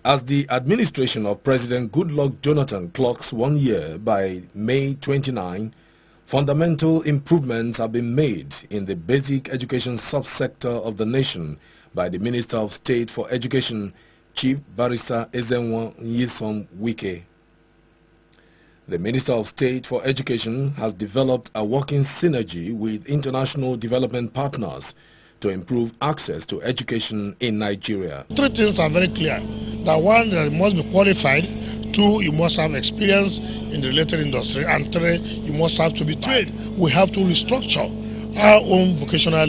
As the administration of President Goodluck Jonathan clocks 1 year by May 29, fundamental improvements have been made in the basic education subsector of the nation by the Minister of State for Education, Chief Barrister Ezenwo Nyesom Wike. The Minister of State for Education has developed a working synergy with international development partners to improve access to education in Nigeria. Three things are very clear. That one, you must be qualified. Two, you must have experience in the related industry. And three, you must have to be trained. We have to restructure our own vocational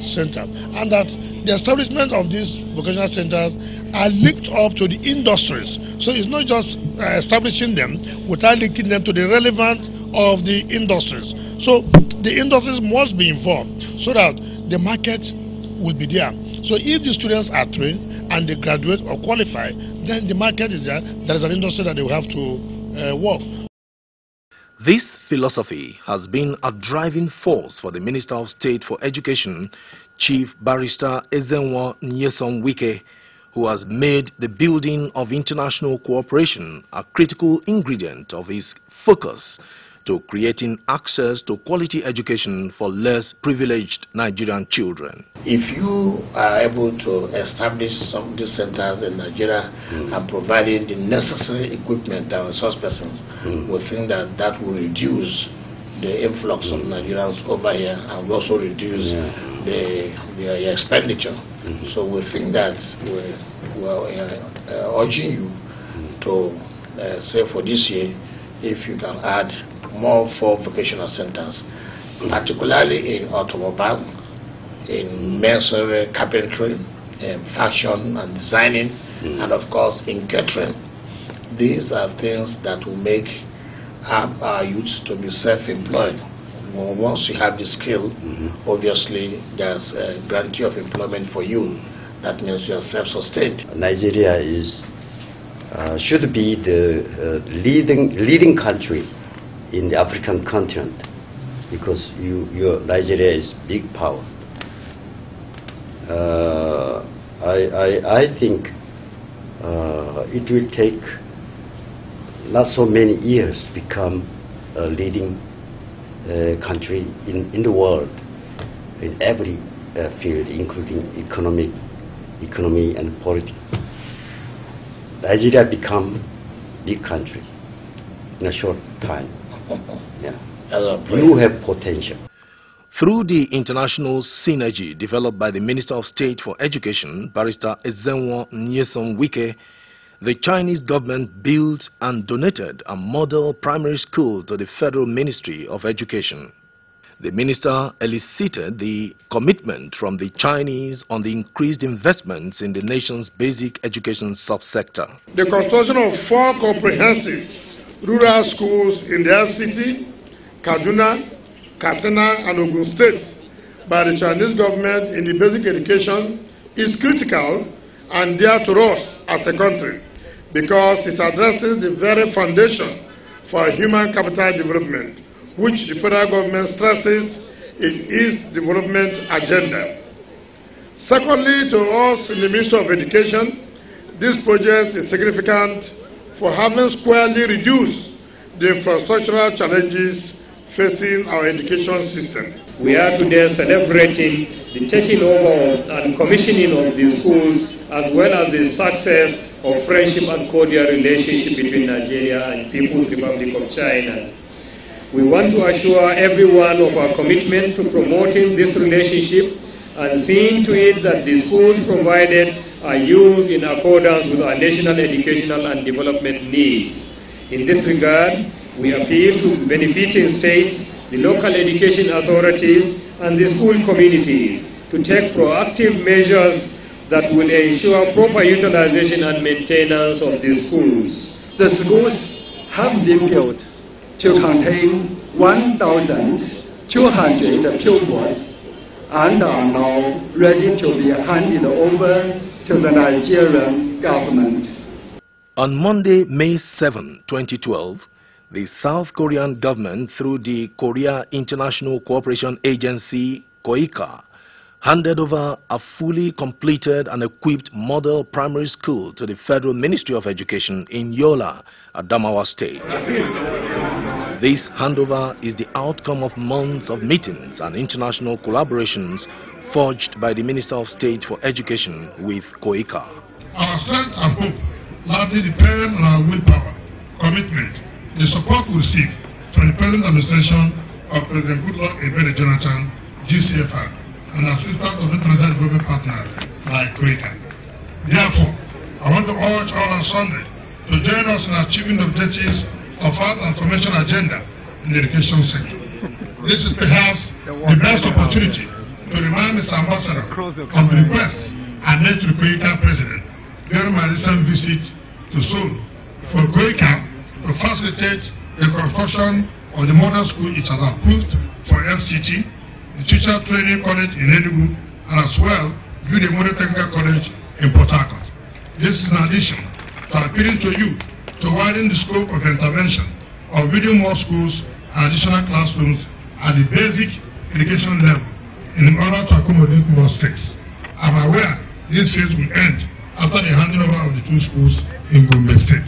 center. And that the establishment of these vocational centers are linked up to the industries. So it's not just establishing them without linking them to the relevance of the industries. So the industries must be informed so that the market will be there. So if the students are trained and they graduate or qualify, then the market is there. There is an industry that they will have to work. This philosophy has been a driving force for the Minister of State for Education, Chief Barrister Ezenwo Nyesom Wike, who has made the building of international cooperation a critical ingredient of his focus to creating access to quality education for less privileged Nigerian children. If you are able to establish some of these centers in Nigeria and providing the necessary equipment and resource persons, we think that that will reduce the influx of Nigerians over here and will also reduce the expenditure. So we think that we're urging you to say for this year, if you can add more 4 vocational centers, particularly in automobile, in masonry, carpentry, in fashion and designing, and of course in catering. These are things that will make our youth to be self-employed. Once you have the skill, obviously there's a guarantee of employment for you. That means you are self-sustained. Nigeria is should be the leading country in the African continent, because Nigeria is big power. I think it will take not so many years to become a leading country in the world in every field, including economy and politics. Nigeria become big country in a short time. Yeah. You have potential. Through the international synergy developed by the Minister of State for Education, Barrister Ezenwo Nyesom Wike, the Chinese government built and donated a model primary school to the Federal Ministry of Education. The minister elicited the commitment from the Chinese on the increased investments in the nation's basic education subsector. The construction of 4 comprehensive rural schools in the FCT, Kaduna, Katsina and Ogun states by the Chinese government in the basic education is critical and dear to us as a country, because it addresses the very foundation for human capital development, which the federal government stresses in its development agenda. Secondly, to us in the Ministry of Education, this project is significant for having squarely reduced the infrastructural challenges facing our education system. We are today celebrating the taking over and commissioning of the schools, as well as the success of friendship and cordial relationship between Nigeria and People's Republic of China. We want to assure everyone of our commitment to promoting this relationship and seeing to it that the schools provided are used in accordance with our national educational and development needs. In this regard, we appeal to benefiting states, the local education authorities, and the school communities to take proactive measures that will ensure proper utilization and maintenance of the schools. The schools have been built to contain 1,200 pupils and are now ready to be handed over to the Nigerian government. On Monday, May 7, 2012, the South Korean government, through the Korea International Cooperation Agency, KOICA, handed over a fully completed and equipped model primary school to the Federal Ministry of Education in Yola, Adamawa State. This handover is the outcome of months of meetings and international collaborations forged by the Minister of State for Education with COICA. Our strength and hope largely depend on our willpower, commitment, the support we receive from the present administration of President Goodluck Jonathan, GCFR, and assistance of international development partners like COICA. Therefore, I want to urge all and sundry to join us in achieving the objectives of our transformation agenda in the education sector. This is perhaps the best opportunity to remind Mr. Ambassador of the request I made to the COICA President during my recent visit to Seoul for COICA to facilitate the construction of the model school it has approved for FCT, the Teacher Training College in Enugu, and as well build a model technical college in Port Harcourt. This is in addition to appealing to you to widen the scope of intervention of building more schools and additional classrooms at the basic education level in order to accommodate more states. I'm aware this phase will end after the handing over of the two schools in Gombe State.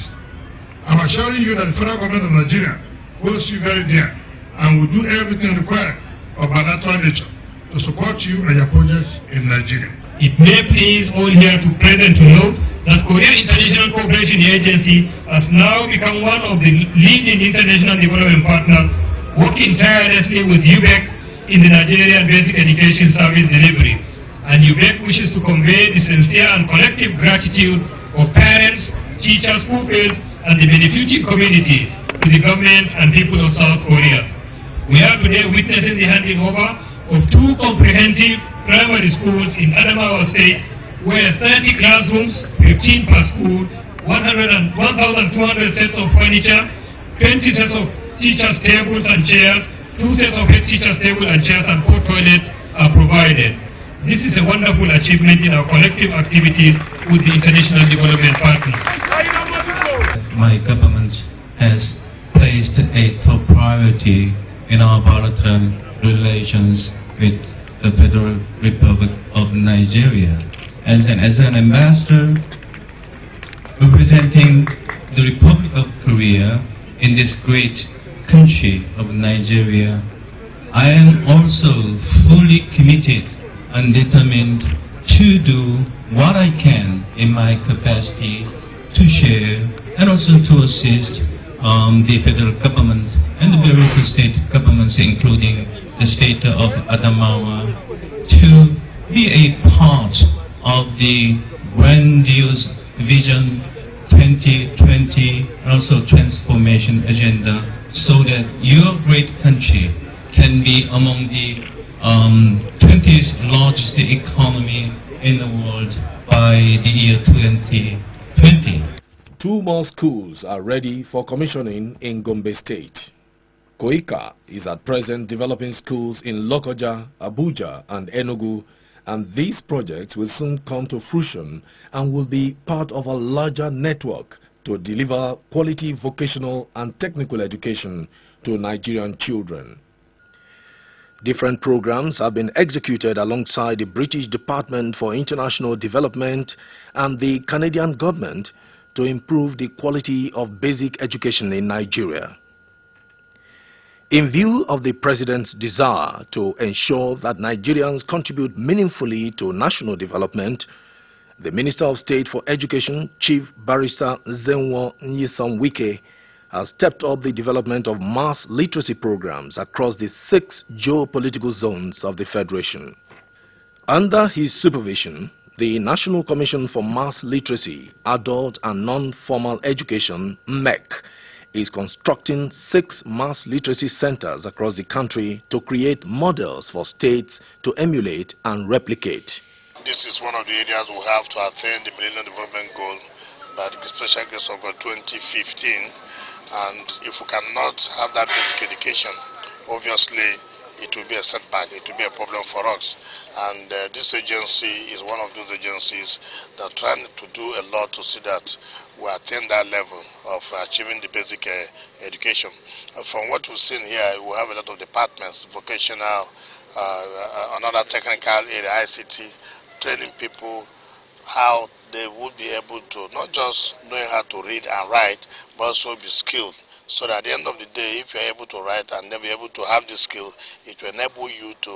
I'm assuring you that the federal government of Nigeria holds you very dear and will do everything required of bilateral nature to support you and your projects in Nigeria. It may please all here to present to know that Korea International Cooperation Agency has now become one of the leading international development partners, working tirelessly with UBEC in the Nigerian Basic Education Service delivery. And UBEC wishes to convey the sincere and collective gratitude of parents, teachers, pupils, and the benefiting communities to the government and people of South Korea. We are today witnessing the handing over of two comprehensive primary schools in Adamawa State, where 30 classrooms, 15 per school, 1,200 sets of furniture, 20 sets of teachers' tables and chairs, 2 sets of head teachers' tables and chairs, and 4 toilets are provided. This is a wonderful achievement in our collective activities with the international development partners. My government has placed a top priority in our bilateral relations with the Federal Republic of Nigeria. As an ambassador representing the Republic of Korea in this great country of Nigeria, I am also fully committed and determined to do what I can in my capacity to share and also to assist the federal government and the various state governments, including the state of Adamawa, to be a part of the grandiose Vision 2020 and also transformation agenda, so that your great country can be among the 20th largest economy in the world by the year 2020. 2 more schools are ready for commissioning in Gombe State. COICA is at present developing schools in Lokoja, Abuja and Enugu, and these projects will soon come to fruition and will be part of a larger network to deliver quality vocational and technical education to Nigerian children. Different programs have been executed alongside the British Department for International Development and the Canadian government to improve the quality of basic education in Nigeria. In view of the President's desire to ensure that Nigerians contribute meaningfully to national development, the Minister of State for Education, Chief Barrister Ezenwo Nyesom Wike, has stepped up the development of mass literacy programs across the 6 geopolitical zones of the Federation. Under his supervision, the National Commission for Mass Literacy, Adult and Non-Formal Education, MEC, is constructing 6 mass literacy centers across the country to create models for states to emulate and replicate. This is one of the areas we have to attain the Millennium Development Goals by the Special Grace of God 2015. And if we cannot have that basic education, obviously it will be a setback, it will be a problem for us. And this agency is one of those agencies that are trying to do a lot to see that we attain that level of achieving the basic education. From what we've seen here, we have a lot of departments, vocational, another technical area, ICT, training people how they would be able to not just knowing how to read and write, but also be skilled. So that at the end of the day, if you're able to write and then be able to have the skill, it will enable you to,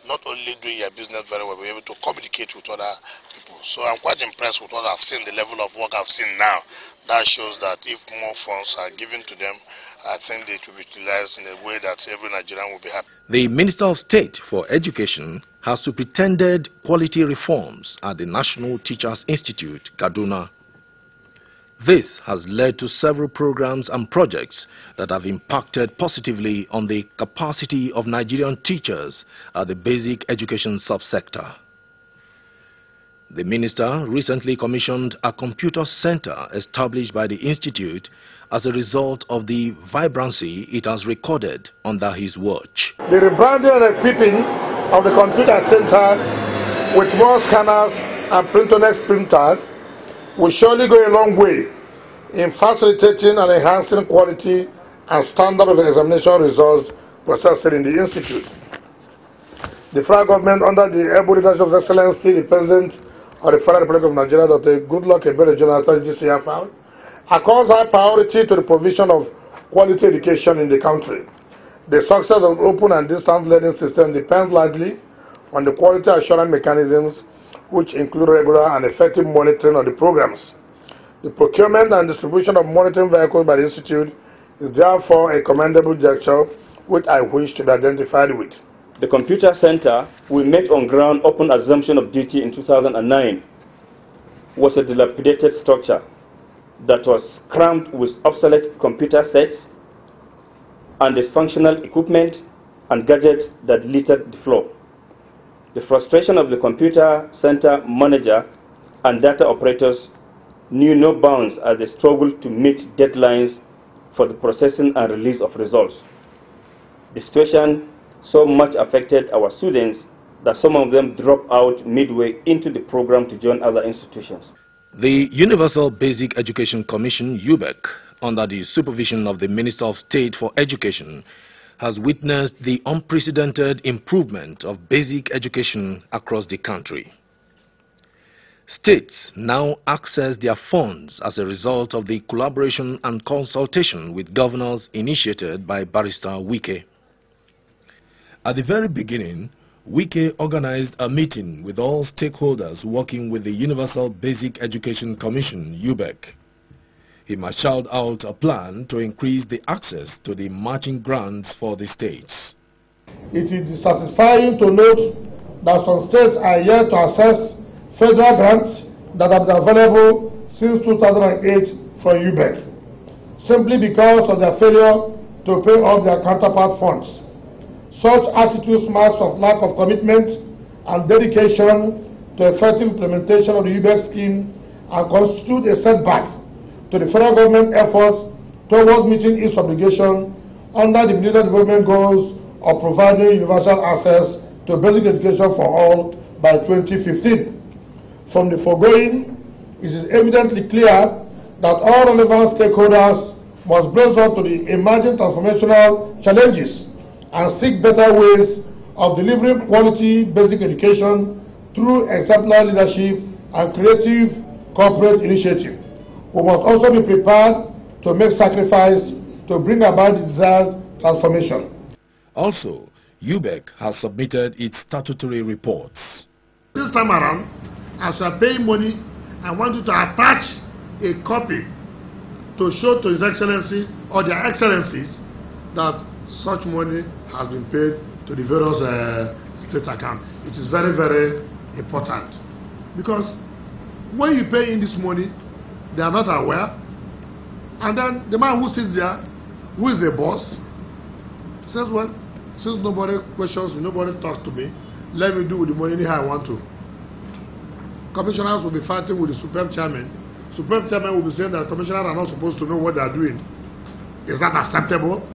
not only do your business very well, but be able to communicate with other people. So I'm quite impressed with what I've seen, the level of work I've seen now. That shows that if more funds are given to them, I think they will be utilized in a way that every Nigerian will be happy. The Minister of State for Education has superintended quality reforms at the National Teachers Institute, Kaduna. This has led to several programs and projects that have impacted positively on the capacity of Nigerian teachers at the basic education subsector. The minister recently commissioned a computer center established by the institute as a result of the vibrancy it has recorded under his watch. The rebranding and equipping of the computer center with more scanners and print-on-X printers will surely go a long way in facilitating and enhancing quality and standard of examination results processed in the institute. The federal government, under the able leadership of His Excellency, the President of the Federal Republic of Nigeria, Dr. Goodluck Jonathan, GCFR, accords high priority to the provision of quality education in the country. The success of open and distance learning system depends largely on the quality assurance mechanisms, which include regular and effective monitoring of the programs. The procurement and distribution of monitoring vehicles by the Institute is therefore a commendable gesture which I wish to be identified with. The Computer Center we met on ground upon assumption of duty in 2009 was a dilapidated structure that was crammed with obsolete computer sets and dysfunctional equipment and gadgets that littered the floor. The frustration of the Computer Center manager and data operators knew no bounds as they struggled to meet deadlines for the processing and release of results. The situation so much affected our students that some of them dropped out midway into the program to join other institutions. The Universal Basic Education Commission, UBEC, under the supervision of the Minister of State for Education, has witnessed the unprecedented improvement of basic education across the country. States now access their funds as a result of the collaboration and consultation with governors initiated by Barrister Wike. At the very beginning, Wike organized a meeting with all stakeholders working with the Universal Basic Education Commission, UBEC. He marshaled out a plan to increase the access to the matching grants for the states. It is dissatisfying to note that some states are yet to access federal grants that have been available since 2008 from UBEC, simply because of their failure to pay off their counterpart funds. Such attitudes marks of lack of commitment and dedication to effective implementation of the UBEC scheme and constitute a setback to the federal government efforts towards meeting its obligation under the Millennium Development Goals of providing universal access to basic education for all by 2015. From the foregoing, it is evidently clear that all relevant stakeholders must brace up to the emerging transformational challenges and seek better ways of delivering quality basic education through exemplary leadership and creative corporate initiative. We must also be prepared to make sacrifice to bring about the desired transformation. Also, UBEC has submitted its statutory reports. This time around, as you are paying money, I want you to attach a copy to show to His Excellency or their Excellencies that such money has been paid to the various state accounts. It is very, very important, because when you pay in this money, they are not aware, and then the man who sits there, who is the boss, says, well, since nobody questions me, nobody talks to me, let me do with the money anyhow I want to. Commissioners will be fighting with the Supreme Chairman. Supreme Chairman will be saying that commissioners are not supposed to know what they are doing. Is that acceptable?